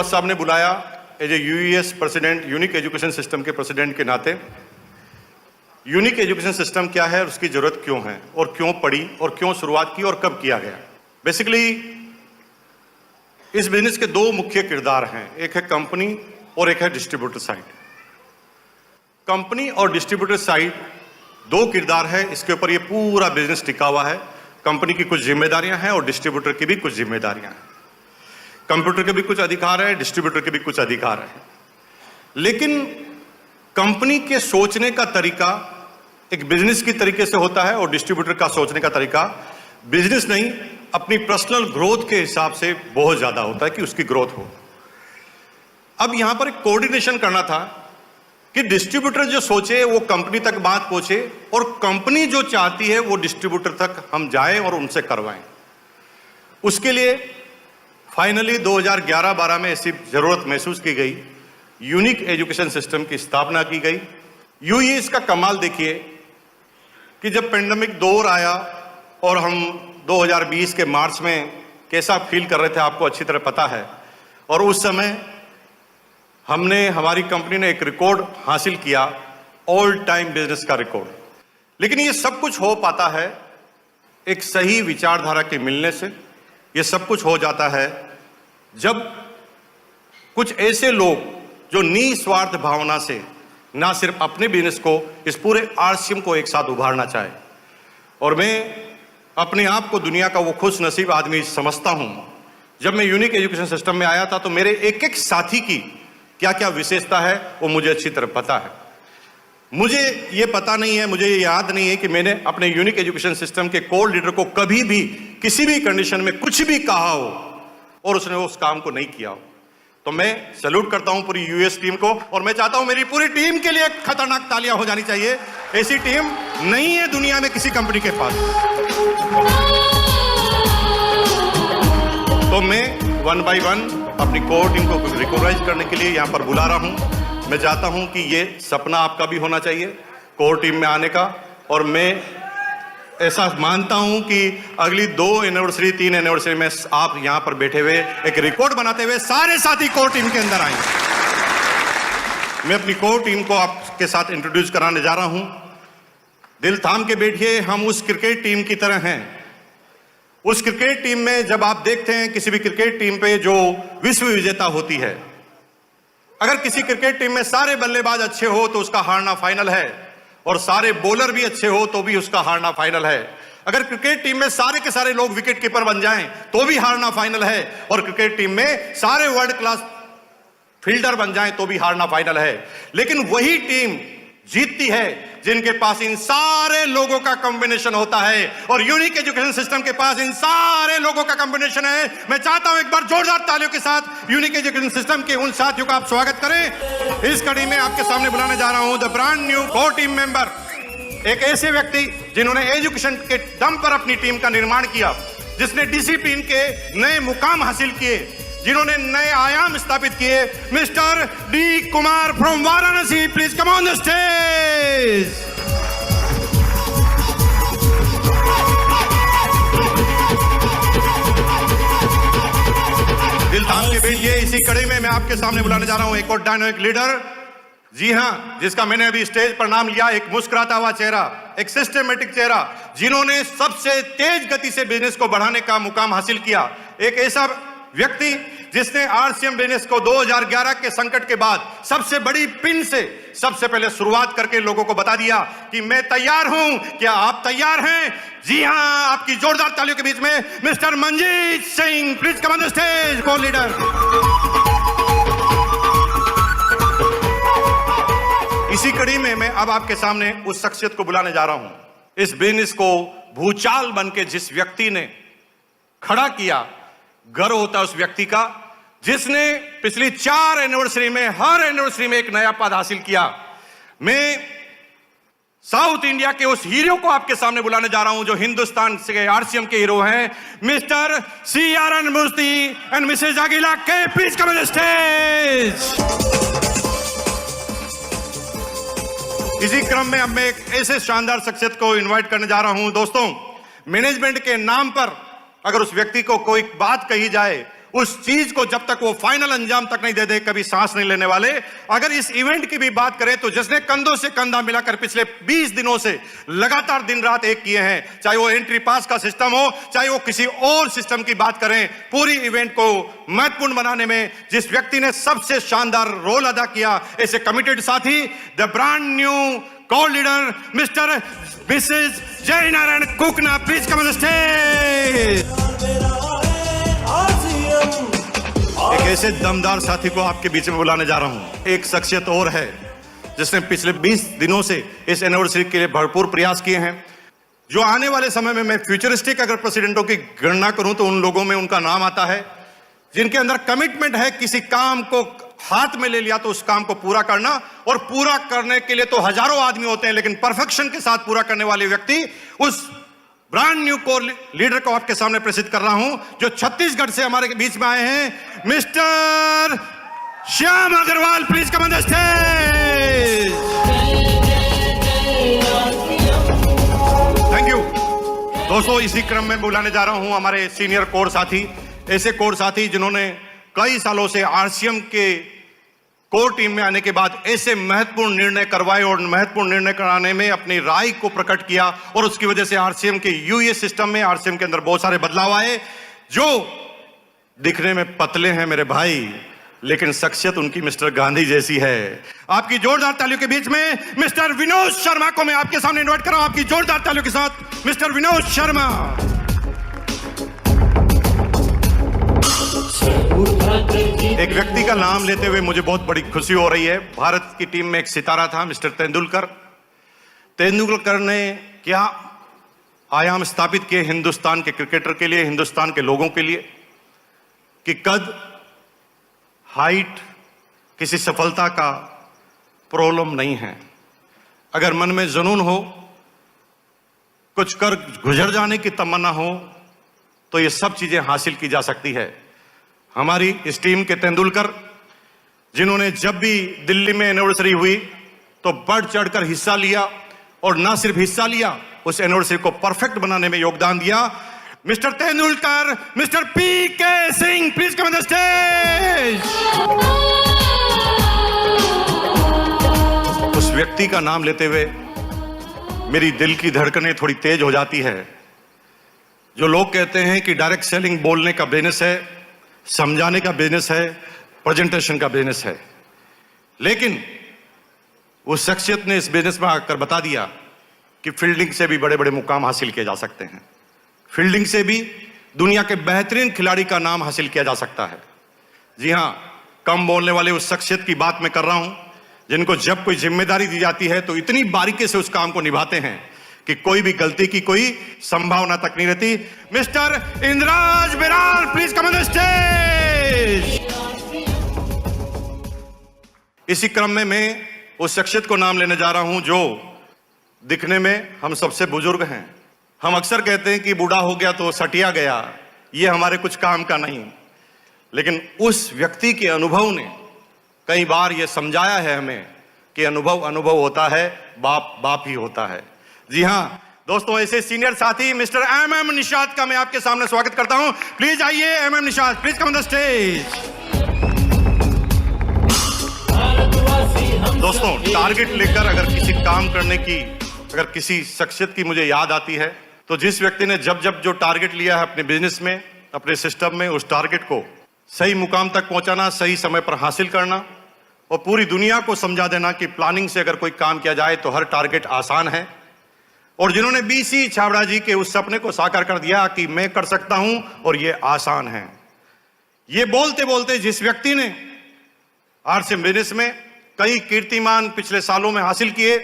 विश्वास साहब ने बुलाया as a UES president, unique education system के प्रेसिडेंट के नाते। यूनिक एजुकेशन सिस्टम क्या है और उसकी जरूरत क्यों है और क्यों पड़ी और क्यों शुरुआत की और कब किया गया। बेसिकली इस बिजनेस के दो मुख्य किरदार हैं, एक है कंपनी और एक है डिस्ट्रीब्यूटर साइड। कंपनी और डिस्ट्रीब्यूटर साइड दो किरदार है, इसके ऊपर ये पूरा बिजनेस टिका हुआ है। कंपनी की कुछ जिम्मेदारियां हैं और डिस्ट्रीब्यूटर की भी कुछ जिम्मेदारियां हैं। कंप्यूटर के भी कुछ अधिकार है, डिस्ट्रीब्यूटर के भी कुछ अधिकार है। लेकिन कंपनी के सोचने का तरीका एक बिजनेस की तरीके से होता है और डिस्ट्रीब्यूटर का सोचने का तरीका बिजनेस नहीं, अपनी पर्सनल ग्रोथ के हिसाब से बहुत ज्यादा होता है कि उसकी ग्रोथ हो। अब यहां पर एक कोऑर्डिनेशन करना था कि डिस्ट्रीब्यूटर जो सोचे वो कंपनी तक बात पहुंचे और कंपनी जो चाहती है वो डिस्ट्रीब्यूटर तक हम जाएं और उनसे करवाएं। उसके लिए फाइनली 2011-12 में ऐसी जरूरत महसूस की गई, यूनिक एजुकेशन सिस्टम की स्थापना की गई। यूईएस का कमाल देखिए कि जब पेंडेमिक दौर आया और हम 2020 के मार्च में कैसा फील कर रहे थे आपको अच्छी तरह पता है, और उस समय हमारी कंपनी ने एक रिकॉर्ड हासिल किया, ऑल टाइम बिजनेस का रिकॉर्ड। लेकिन ये सब कुछ हो पाता है एक सही विचारधारा के मिलने से। ये सब कुछ हो जाता है जब कुछ ऐसे लोग जो निस्वार्थ भावना से ना सिर्फ अपने बिजनेस को, इस पूरे आरसीएम को एक साथ उभारना चाहे। और मैं अपने आप को दुनिया का वो खुश नसीब आदमी समझता हूं। जब मैं यूनिक एजुकेशन सिस्टम में आया था तो मेरे एक एक साथी की क्या क्या विशेषता है वो मुझे अच्छी तरह पता है। मुझे ये पता नहीं है, मुझे ये याद नहीं है कि मैंने अपने यूनिक एजुकेशन सिस्टम के कोर लीडर को कभी भी किसी भी कंडीशन में कुछ भी कहा हो और उसने उस काम को नहीं किया हो। तो मैं सैल्यूट करता हूं पूरी यूएस टीम को और मैं चाहता हूं मेरी पूरी टीम के लिए खतरनाक तालियां हो जानी चाहिए। ऐसी टीम नहीं है दुनिया में किसी कंपनी के पास। तो मैं 1 by 1 अपनी कोर टीम को रिकॉग्नाइज करने के लिए यहां पर बुला रहा हूं। मैं चाहता हूं कि ये सपना आपका भी होना चाहिए कोर टीम में आने का, और मैं ऐसा मानता हूं कि अगली 2 एनिवर्सरी 3 एनिवर्सरी में आप यहां पर बैठे हुए एक रिकॉर्ड बनाते हुए सारे साथी कोर टीम के अंदर आएंगे। मैं अपनी कोर टीम को आपके साथ इंट्रोड्यूस कराने जा रहा हूं। दिल थाम के बैठिए, हम उस क्रिकेट टीम की तरह हैं। उस क्रिकेट टीम में जब आप देखते हैं किसी भी क्रिकेट टीम पे जो विश्व विजेता होती है, अगर किसी क्रिकेट टीम में सारे बल्लेबाज अच्छे हो तो उसका हारना फाइनल है, और सारे बॉलर भी अच्छे हो तो भी उसका हारना फाइनल है। अगर क्रिकेट टीम में सारे के सारे लोग विकेट कीपर बन जाएं तो भी हारना फाइनल है, और क्रिकेट टीम में सारे वर्ल्ड क्लास फील्डर बन जाएं तो भी हारना फाइनल है। लेकिन वही टीम जीतती है जिनके पास इन सारे लोगों का कॉम्बिनेशन होता है, और यूनिक एजुकेशन सिस्टम के पास इन सारे लोगों का कॉम्बिनेशन है। मैं चाहता हूं एक बार जोरदार तालियों के साथ यूनिक एजुकेशन सिस्टम के उन साथियों का आप स्वागत करें। इस कड़ी में आपके सामने बुलाने जा रहा हूं the brand new core team member, एक ऐसे व्यक्ति जिन्होंने एजुकेशन के दम पर अपनी टीम का निर्माण किया, जिसने डिसिप्लिन के नए मुकाम हासिल किए, जिन्होंने नए आयाम स्थापित किए। Mister D Kumar from Varanasi, please come on the stage. दिल थाम के बैठिए। इसी कड़ी में मैं आपके सामने बुलाने जा रहा हूं एक और डायनामिक लीडर, जी हां, जिसका मैंने अभी स्टेज पर नाम लिया, एक मुस्कुराता हुआ चेहरा, एक सिस्टमेटिक चेहरा, जिन्होंने सबसे तेज गति से बिजनेस को बढ़ाने का मुकाम हासिल किया। एक ऐसा व्यक्ति जिसने आरसीएम बिजनेस को 2011 के संकट के बाद सबसे बड़ी पिन से सबसे पहले शुरुआत करके लोगों को बता दिया कि मैं तैयार हूं, क्या आप तैयार हैं? जी हां, आपकी जोरदार तालियों के बीच में mister Manjeet Singh, please come on the stage, core leader. इसी कड़ी में मैं अब आपके सामने उस शख्सियत को बुलाने जा रहा हूं, इस बिजनेस को भूचाल बन के जिस व्यक्ति ने खड़ा किया, गर्व होता है उस व्यक्ति का जिसने पिछली 4 एनिवर्सरी में हर एनिवर्सरी में एक नया पद हासिल किया। मैं साउथ इंडिया के उस हीरो को आपके सामने बुलाने जा रहा हूं जो हिंदुस्तान से आरसीएम के हीरो हैं, mister CRN Murthy and missus Agila K, please come on the stage. इसी क्रम में अब मैं एक ऐसे शानदार शख्सियत को इनवाइट करने जा रहा हूं। दोस्तों, मैनेजमेंट के नाम पर अगर उस व्यक्ति को कोई बात कही जाए उस चीज को जब तक वो फाइनल अंजाम तक नहीं दे दे, कभी सांस नहीं लेने वाले। अगर इस इवेंट की भी बात करें तो जिसने कंधों से कंधा मिलाकर पिछले 20 दिनों से लगातार दिन रात एक किए हैं, चाहे वो एंट्री पास का सिस्टम हो, चाहे वो किसी और सिस्टम की बात करें, पूरी इवेंट को महत्वपूर्ण बनाने में जिस व्यक्ति ने सबसे शानदार रोल अदा किया, ऐसे कमिटेड साथी, the brand new core leader mister missus Jai Narayan Kukna, please come on the stage. एक ऐसे दमदार साथी को आपके बीच में बुलाने जा रहा हूं। एक शख्सियत और है जिसने पिछले 20 दिनों से इस एनिवर्सरी के लिए भरपूर प्रयास किए हैं। जो आने वाले समय में मैं फ्यूचरिस्टिक अगर प्रेसिडेंटों की गणना करूं तो उन लोगों में उनका नाम आता है जिनके अंदर कमिटमेंट है, किसी काम को हाथ में ले लिया तो उस काम को पूरा करना, और पूरा करने के लिए तो हजारों आदमी होते हैं, लेकिन परफेक्शन के साथ पूरा करने वाले व्यक्ति उस ब्रांड न्यू कोर लीडर को आपके सामने प्रस्तुत कर रहा हूं, जो छत्तीसगढ़ से हमारे बीच में आए हैं, mister Shyam Agarwal, please come on the stage. Thank you दोस्तों। इसी क्रम में बुलाने जा रहा हूं हमारे सीनियर कोर साथी, ऐसे कोर साथी जिन्होंने कई सालों से आरसीएम के कोर टीम में आने के बाद ऐसे महत्वपूर्ण निर्णय करवाए और महत्वपूर्ण निर्णय कराने में अपनी राय को प्रकट किया, और उसकी वजह से आरसीएम के यूएस सिस्टम में, आरसीएम के अंदर बहुत सारे बदलाव आए। जो दिखने में पतले हैं मेरे भाई, लेकिन शख्सियत उनकी मिस्टर गांधी जैसी है। आपकी जोरदार तालियों के बीच में मिस्टर विनोद शर्मा को मैं आपके सामने इनवाइट कर रहा हूं, आपकी जोरदार तालियों के साथ मिस्टर विनोद शर्मा। एक व्यक्ति का नाम लेते हुए मुझे बहुत बड़ी खुशी हो रही है। भारत की टीम में एक सितारा था, मिस्टर तेंदुलकर। तेंदुलकर ने क्या आयाम स्थापित किए हिंदुस्तान के क्रिकेटर के लिए, हिंदुस्तान के लोगों के लिए, कि कद, हाइट किसी सफलता का प्रॉब्लम नहीं है। अगर मन में जुनून हो, कुछ कर गुजर जाने की तमन्ना हो, तो ये सब चीजें हासिल की जा सकती है। हमारी इस टीम के तेंदुलकर, जिन्होंने जब भी दिल्ली में एनिवर्सरी हुई तो बढ़ चढ़कर हिस्सा लिया, और ना सिर्फ हिस्सा लिया, उस एनिवर्सरी को परफेक्ट बनाने में योगदान दिया। Mister Tendulkar, mister PK Singh, please come on the stage. उस व्यक्ति का नाम लेते हुए मेरी दिल की धड़कनें थोड़ी तेज हो जाती है। जो लोग कहते हैं कि डायरेक्ट सेलिंग बोलने का बिजनेस है, समझाने का बिजनेस है, प्रेजेंटेशन का बिजनेस है, लेकिन उस शख्सियत ने इस बिजनेस में आकर बता दिया कि फील्डिंग से भी बड़े बड़े मुकाम हासिल किए जा सकते हैं। फील्डिंग से भी दुनिया के बेहतरीन खिलाड़ी का नाम हासिल किया जा सकता है। जी हां, कम बोलने वाले उस शख्सियत की बात मैं कर रहा हूं, जिनको जब कोई जिम्मेदारी दी जाती है तो इतनी बारीकी से उस काम को निभाते हैं कि कोई भी गलती की कोई संभावना तक नहीं रहती। Mister Indraj Biral, please come on the stage. इसी क्रम में मैं उस शख्सियत को नाम लेने जा रहा हूं जो दिखने में हम सबसे बुजुर्ग हैं। हम अक्सर कहते हैं कि बूढ़ा हो गया तो सटिया गया, ये हमारे कुछ काम का नहीं, लेकिन उस व्यक्ति के अनुभव ने कई बार यह समझाया है हमें कि अनुभव होता है, बाप बाप ही होता है। जी हां दोस्तों, ऐसे सीनियर साथी मिस्टर एम निषाद का मैं आपके सामने स्वागत करता हूं। प्लीज आइए M Nishad, please come on the stage. दोस्तों, टारगेट लेकर अगर किसी काम करने की, अगर किसी शख्सियत की मुझे याद आती है तो जिस व्यक्ति ने जब जो टारगेट लिया है अपने बिजनेस में, अपने सिस्टम में, उस टारगेट को सही मुकाम तक पहुंचाना, सही समय पर हासिल करना, और पूरी दुनिया को समझा देना कि प्लानिंग से अगर कोई काम किया जाए तो हर टारगेट आसान है, और जिन्होंने बीसी छाबड़ा जी के उस सपने को साकार कर दिया कि मैं कर सकता हूं और ये आसान है। ये बोलते बोलते जिस व्यक्ति ने आरसीएम बिजनेस में कई कीर्तिमान पिछले सालों में हासिल किए,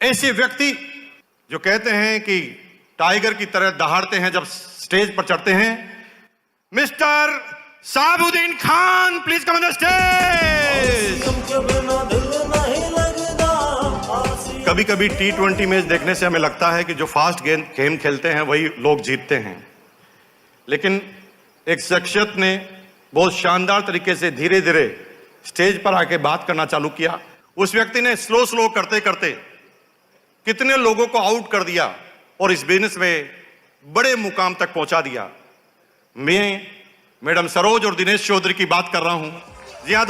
ऐसे व्यक्ति जो कहते हैं कि टाइगर की तरह दहाड़ते हैं जब स्टेज पर चढ़ते हैं, mister Sabuddin Khan, please come on the stage. कभी कभी T20 मैच देखने से हमें लगता है कि जो फास्ट गेम खेलते हैं वही लोग जीतते हैं, लेकिन एक शख्सियत ने बहुत शानदार तरीके से धीरे धीरे स्टेज पर आके बात करना चालू किया। उस व्यक्ति ने स्लो करते करते कितने लोगों को आउट कर दिया और इस बिजनेस में बड़े मुकाम तक पहुंचा दिया। मैं मैडम सरोज और दिनेश चौधरी की बात कर रहा हूं। जी हाँ